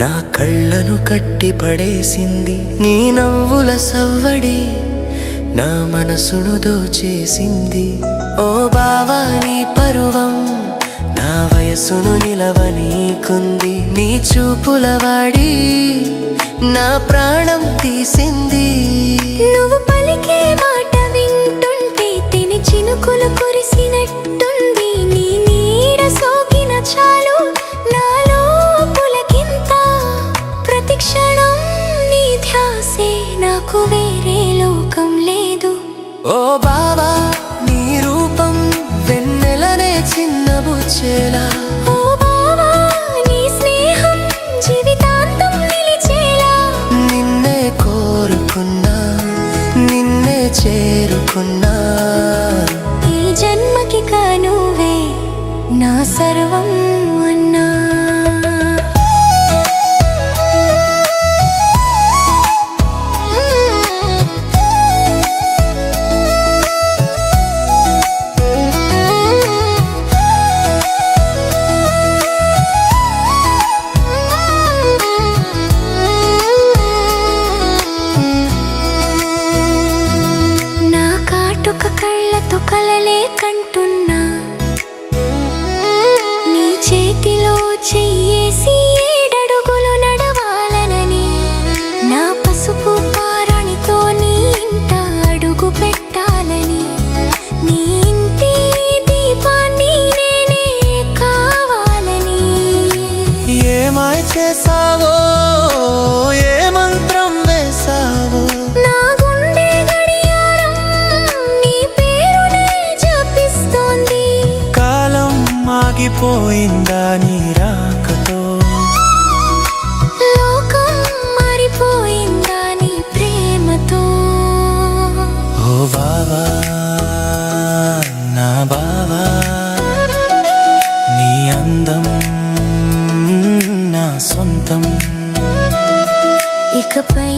నా కళ్ళను కట్టి పడేసింది నీ నవ్వుల సవ్వడి, నా మనసును దోచేసింది. ఓ బావా నీ పరువం నా వయసును నిలవనీకుంది. నీ చూపుల వాడి నా ప్రాణం తీసింది. నువ్వు పలికే మాట వింటుంటే తిని చినుకులు కురిసినట్టుంది. నీ నీడ సోకిన చాలు నాలో పులకింత. ప్రతి క్షణం నీ ధ్యాసే, నాకు వేరే లోకం లేదు. ఓ బావా నీ రూపం వెన్నెలనే చిన్నబుచ్చేలా, ఓ బావా నీ స్నేహం జీవితాంతం నిలిచేలా. నిన్నే కోరుకున్నా నిన్నే చేరుకున్నా. ఈ జన్మకి కానువే నా సర్వం అన్నా. నా కాటుక కళ్ళతో కలలే కంటున్నా. నీ చేతిలో చెయ్యేసి 7 అడుగులు నడవాలనని, నా పసుపు పారణితో నీ ఇంట అడుగు పెట్టాలని. నీ ఇంటి దీపాన్ని నేనే కావాలని. ఏమాయ చేసావో ఏ మంత్రం వేసావో, నా గుండె గడియారం నీ పేరునే జపిస్తోంది. కాలం ఆగిపోయిందా నీ రాకతో, లోకం మారిపోయిందా నీ ప్రేమతో. ఓ బావా నా బావా నీ అందం నా సొంతం. ఇకపై